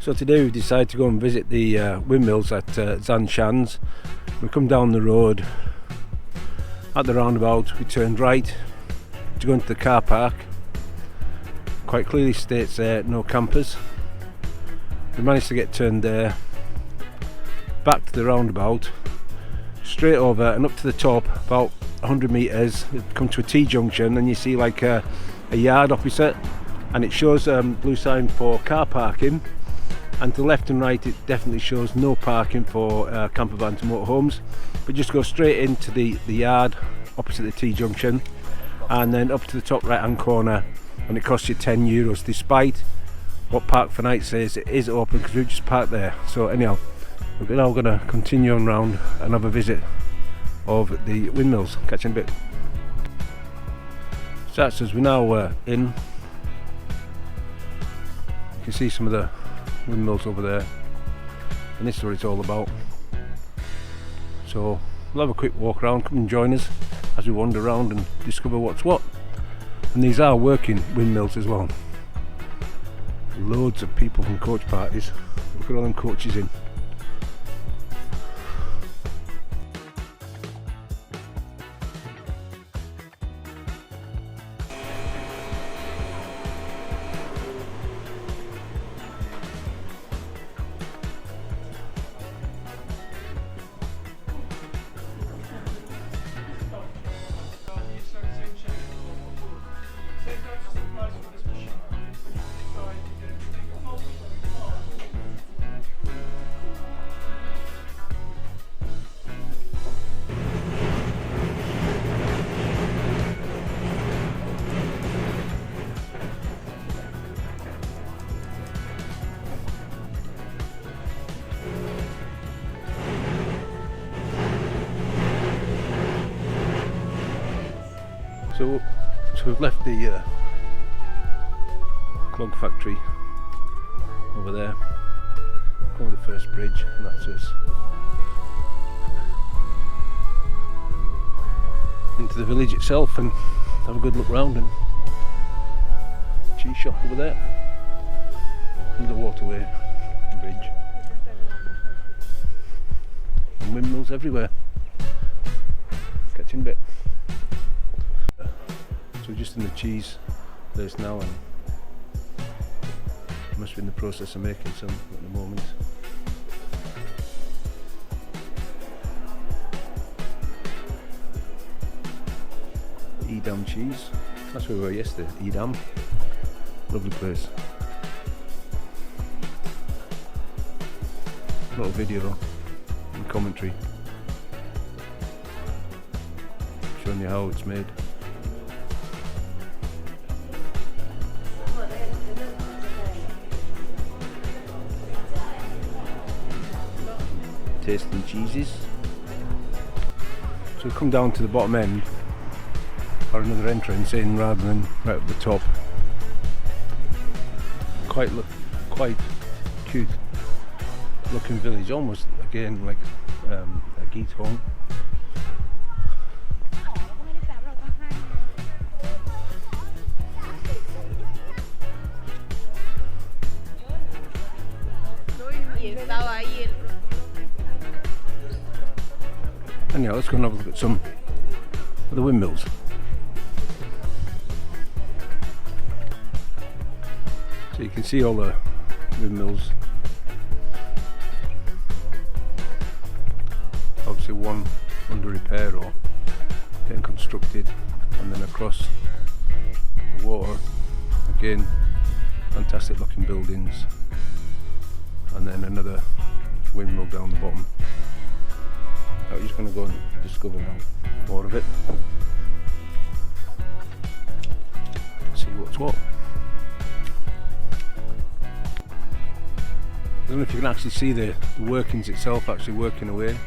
So today we've decided to go and visit the windmills at Zaanse Schans. We come down the road, at the roundabout we turned right to go into the car park. Quite clearly states there, no campers. We managed to get turned there, back to the roundabout, straight over and up to the top, about 100 metres, come to a T-junction and you see like a yard opposite, and it shows blue sign for car parking, and to the left and right it definitely shows no parking for camper vans and motorhomes, but just go straight into the yard opposite the T-junction and then up to the top right hand corner, and it costs you €10 despite what Park for Night says it is open because we've just parked there. So anyhow, we're now going to continue on round and have a visit of the windmills. Catch you in a bit. So that's us, we're now in. You can see some of the windmills over there, and this is what it's all about. So we'll have a quick walk around, come and join us as we wander around and discover what's what. And these are working windmills as well. Loads of people from coach parties. Look at all them coaches in. So we've left the clog factory over there, over the first bridge, and that's us. Into the village itself and have a good look round, and cheese shop over there, and the waterway and bridge, and windmills everywhere. Catch you in a bit. So we're just in the cheese place now, and must be in the process of making some at the moment. Edam cheese, that's where we were yesterday, Edam. Lovely place. A lot of video and commentary showing you how it's made. Tasty cheeses. So we've come down to the bottom end for another entrance in rather than right at the top. Quite cute looking village, almost again like a gate home. Anyhow, let's go and have a look at some of the windmills. So you can see all the windmills. Obviously one under repair or getting constructed, and then across the water again, fantastic looking buildings, and then another windmill down the bottom. I'm just going to go and discover now more of it, see what's what. I don't know if you can actually see the workings itself actually working away.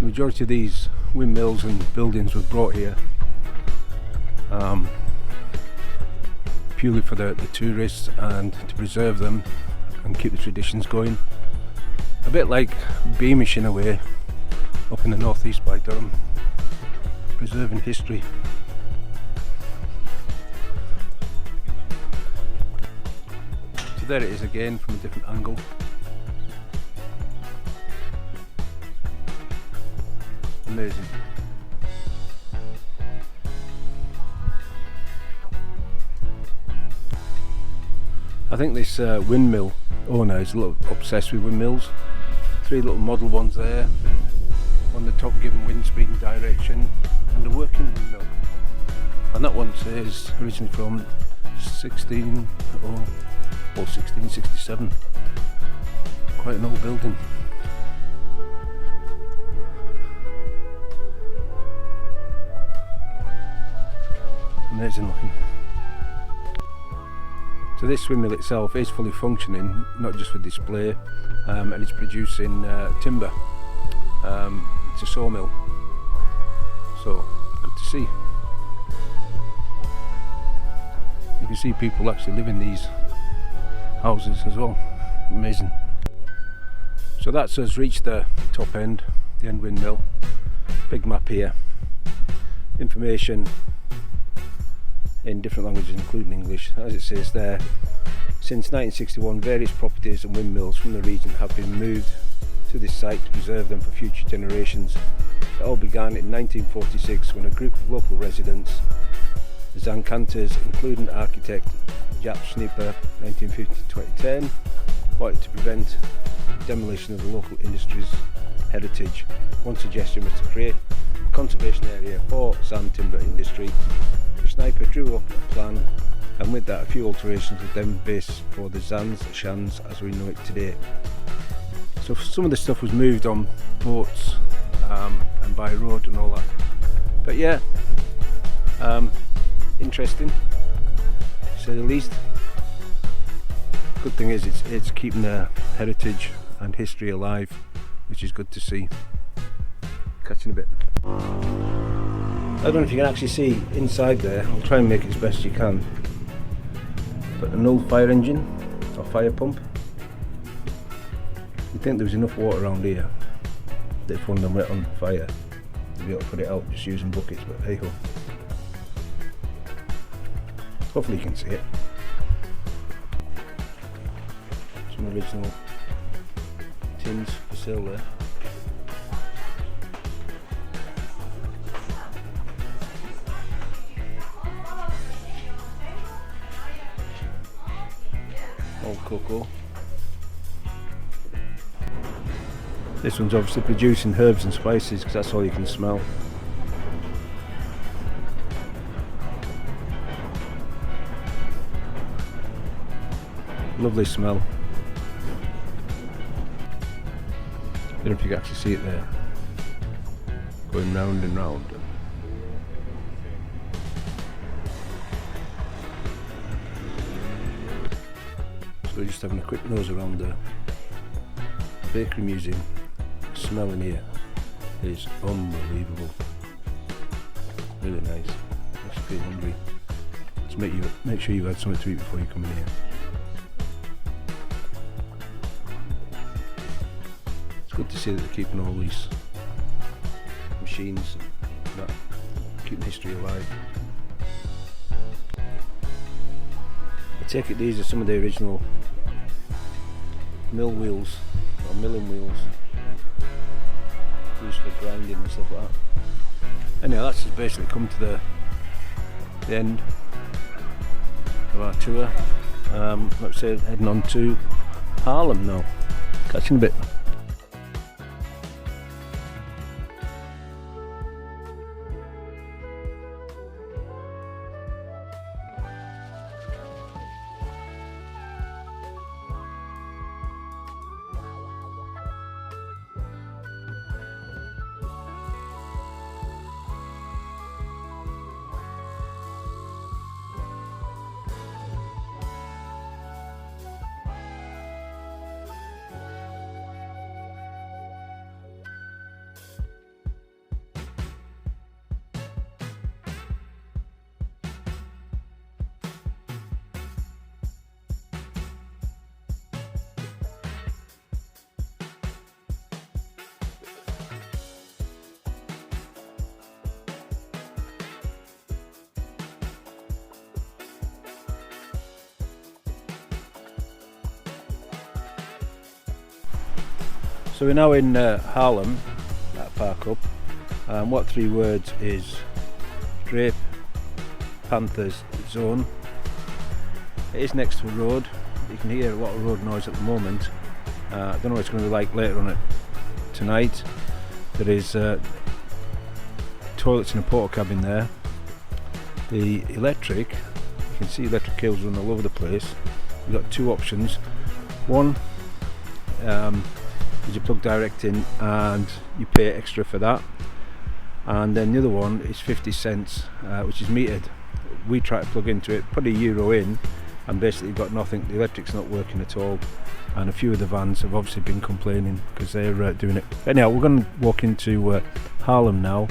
The majority of these windmills and buildings were brought here purely for the tourists and to preserve them and keep the traditions going. A bit like Beamish in a way, up in the northeast by Durham, preserving history. So there it is again from a different angle. Amazing. I think this windmill owner is a little obsessed with windmills. 3 little model ones there, on the top giving wind speed and direction, and a working windmill. And that one says originally from 1667. Quite an old building. Amazing looking. So this windmill itself is fully functioning, not just for display, and it's producing timber. It's a sawmill, so good to see. You can see people actually live in these houses as well. Amazing. So that's us reached the top end, the end windmill. Big map here. Information in different languages including English. As it says there, since 1961 various properties and windmills from the region have been moved to this site to preserve them for future generations. It all began in 1946 when a group of local residents, the Zaanse, including architect Jaap Schnipper, 1950-2010, wanted to prevent demolition of the local industry's heritage. One suggestion was to create a conservation area for sand timber industry. Schnipper drew up a plan, and with that a few alterations were then based for the Zaanse Schans as we know it today. So some of the stuff was moved on boats and by road and all that. But yeah, interesting to say the least. Good thing is it's keeping the heritage and history alive, which is good to see. Catching a bit. I don't know if you can actually see inside there. I'll try and make it as best you can. But an old fire engine or fire pump. You'd think there was enough water around here that if one of them went on fire, you'd be able to put it out just using buckets, but hey ho. Hopefully you can see it. Some original tins for sale there. Old cocoa. This one's obviously producing herbs and spices because that's all you can smell. Lovely smell. I don't know if you can actually see it there. Going round and round. So we're just having a quick nose around the bakery museum. The smell in here is unbelievable. Really nice. Makes you feel hungry. Just make sure you've had something to eat before you come in here. It's good to see that they're keeping all these machines and that, keeping history alive. I take it these are some of the original mill wheels or milling wheels used for grinding and stuff like that. Anyway, that's just basically come to the end of our tour. Let's say heading on to Haarlem now. Catch you in a bit. So we're now in Haarlem, at Park Up. What 3 words is Drape Panthers Zone. It is next to a road. You can hear a lot of road noise at the moment. I don't know what it's going to be like later on tonight. There is toilets in a porta cabin there. The electric, you can see electric cables running all over the place. You've got 2 options. One is you plug direct in and you pay extra for that, and then the other one is 50 cents, which is metered. We try to plug into it, put €1 in, and basically got nothing. The electric's not working at all, and a few of the vans have obviously been complaining because they're doing it. Anyhow, we're going to walk into Haarlem now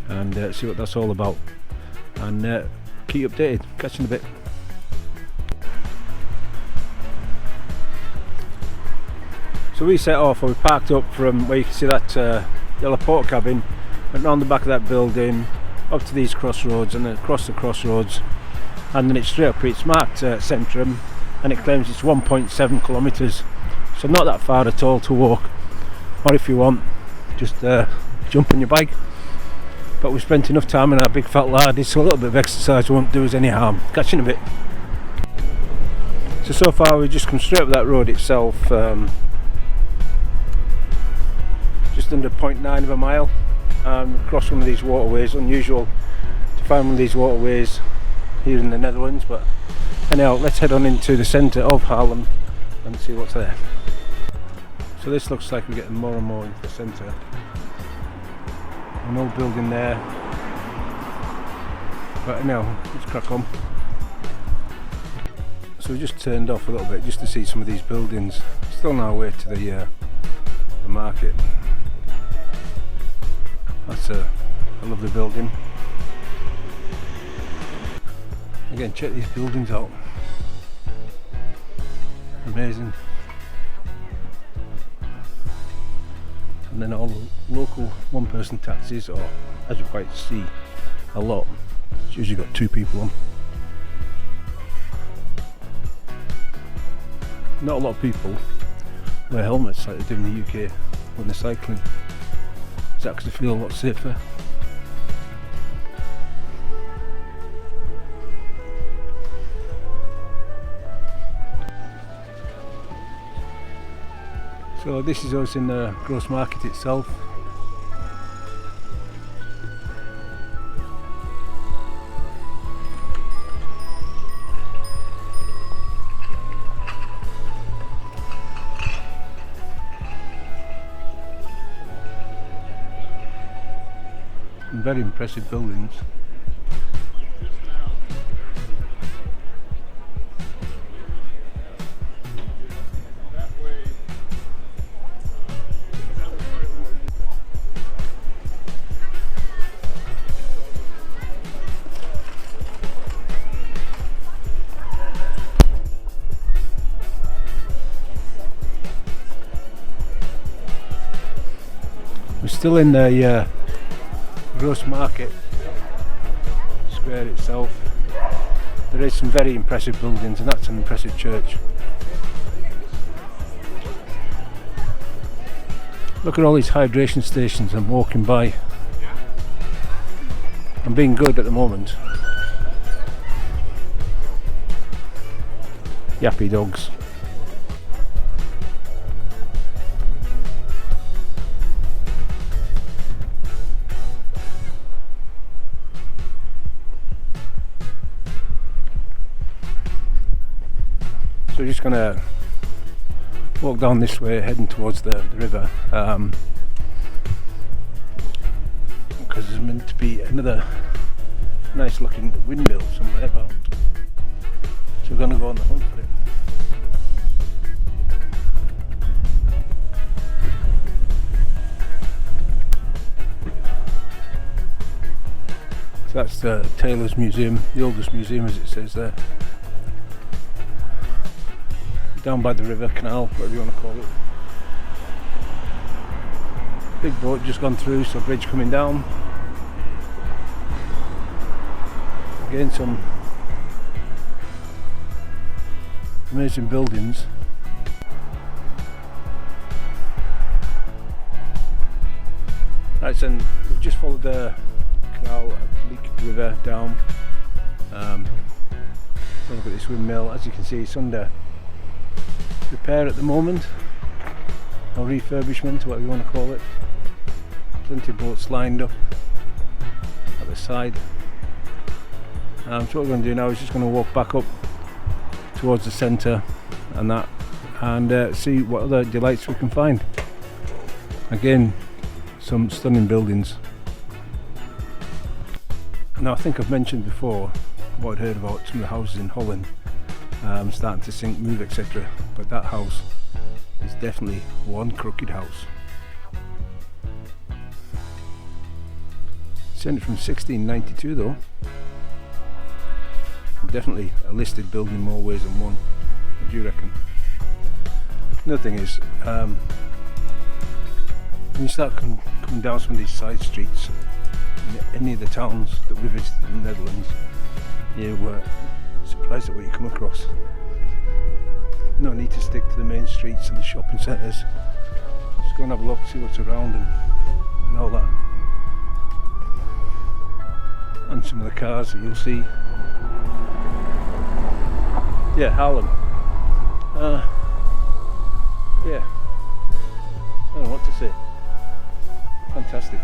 and see what that's all about, and keep you updated. Catch you in a bit. So we set off, or we parked up from where you can see that yellow porta cabin, went round the back of that building, up to these crossroads, and then across the crossroads, and then it's straight up. It's marked Centrum, and it claims it's 1.7 kilometres, so not that far at all to walk, or if you want, just jump on your bike. But we spent enough time in our big fat lardy, so a little bit of exercise won't do us any harm. Catch you in a bit. So far we've just come straight up that road itself, just under 0.9 of a mile, across one of these waterways. Unusual to find one of these waterways here in the Netherlands, but anyhow, let's head on into the centre of Haarlem and see what's there. So this looks like we're getting more and more into the centre. An old building there, but anyhow, let's crack on. So we just turned off a little bit just to see some of these buildings. Still on our way to the market. That's a lovely building. Again, check these buildings out. Amazing. And then all the local 1-person taxis, or as you quite see, a lot. It's usually got 2 people on. Not a lot of people wear helmets like they do in the UK when they're cycling. It's actually feel a lot safer. So this is us in the gross market itself. Some very impressive buildings. We're still in the gross market square itself. There is some very impressive buildings, and that's an impressive church. Look at all these hydration stations I'm walking by. I'm being good at the moment. Yappy dogs. So we're just going to walk down this way, heading towards the river, because there's meant to be another nice looking windmill somewhere about. So we're going to go on the hunt for it. So that's the Taylor's Museum, the oldest museum as it says there. Down by the river, canal, whatever you want to call it. Big boat just gone through, so bridge coming down. Again, some amazing buildings. Right, so we've just followed the canal, Leak River down. Look at this windmill. As you can see, it's under repair at the moment, or refurbishment, whatever you want to call it. Plenty of boats lined up at the side. So what we're going to do now is just going to walk back up towards the centre and that, and see what other delights we can find. Again, some stunning buildings. Now, I think I've mentioned before what I'd heard about some of the houses in Holland starting to sink, move, etc. But that house is definitely one crooked house. It's from 1692 though. Definitely a listed building in more ways than one. What do you reckon? Another thing is, when you start coming down some of these side streets in any of the towns that we visited in the Netherlands, you were surprised at what you come across. No need to stick to the main streets and the shopping centres. Just go and have a look, see what's around and all that. And some of the cars that you'll see. Yeah, Haarlem. Yeah, I don't know what to say. Fantastic.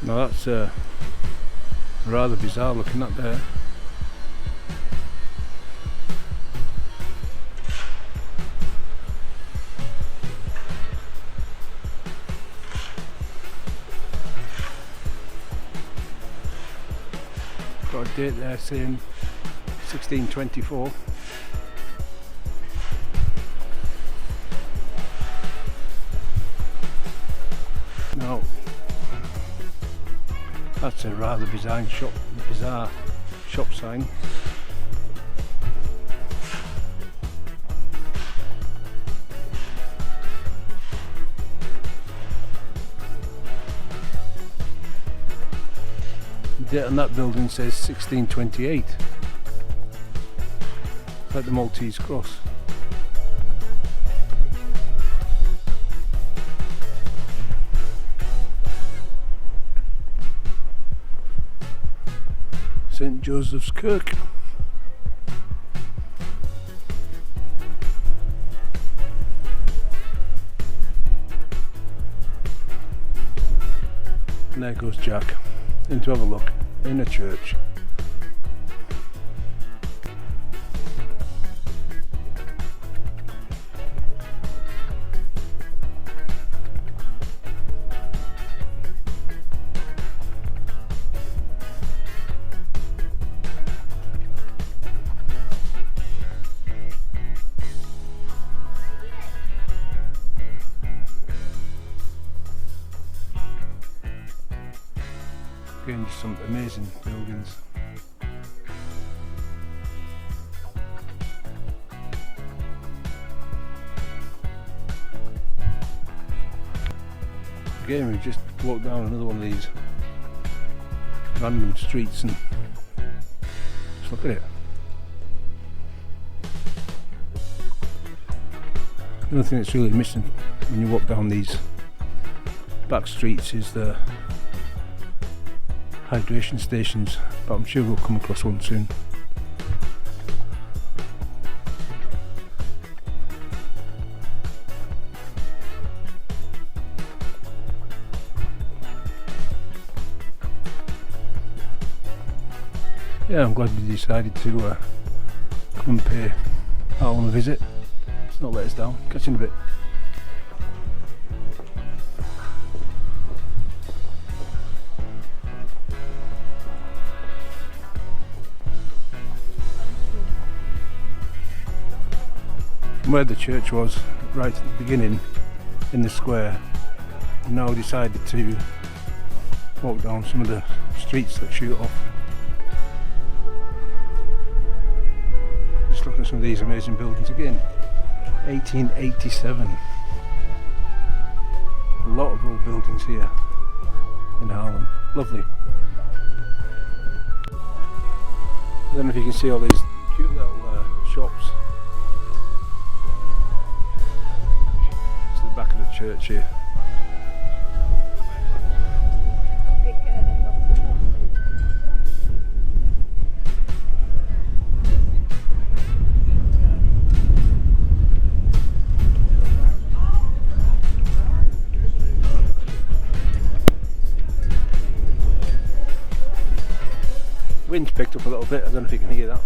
Now that's rather bizarre looking up there. Got a date there saying 1624. Now that's a rather bizarre shop sign. The date on that building says 1628. Like the Maltese cross. St. Joseph's Kirk. And there goes Jack in to have a look in a church. Again, just some amazing buildings. Again, we've just walked down another one of these random streets and just look at it. Another thing that's really missing when you walk down these back streets is the hydration stations, but I'm sure we'll come across one soon. Yeah, I'm glad we decided to come and pay Haarlem a visit. It's not let us down. Catch you in a bit. Where the church was right at the beginning in the square, we now decided to walk down some of the streets that shoot off. Just looking at some of these amazing buildings again. 1887. A lot of old buildings here in Haarlem. Lovely. I don't know if you can see all these cute little shops. church here. Wind's picked up a little bit, I don't know if you can hear that.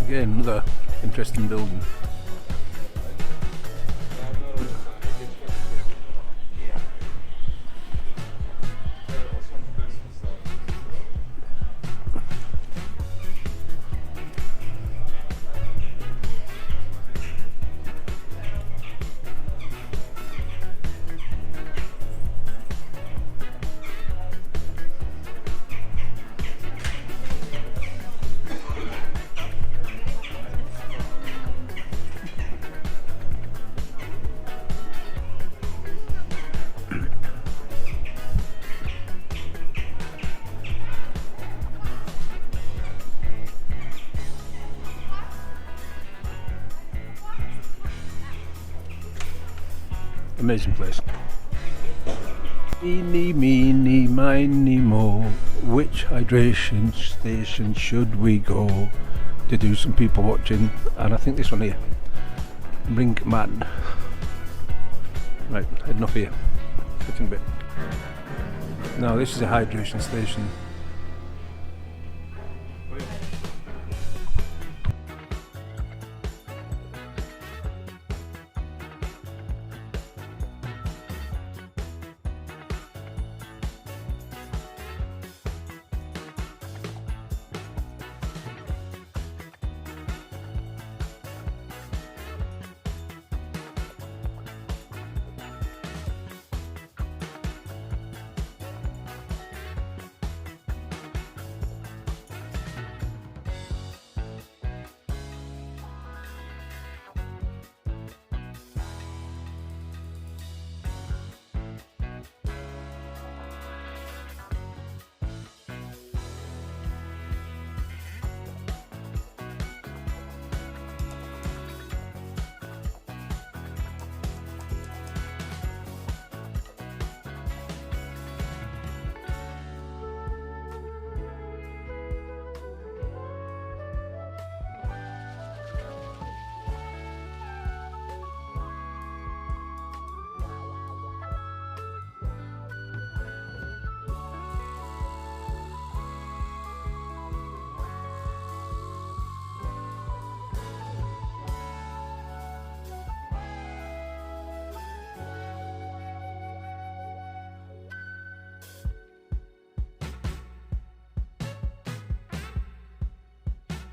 Again, another interesting building. Amazing place. Eeny, meeny, miny, mo. Which hydration station should we go to do some people watching? And I think this one here. Brinkman. Right, heading off here. Switching a bit. Now this is a hydration station.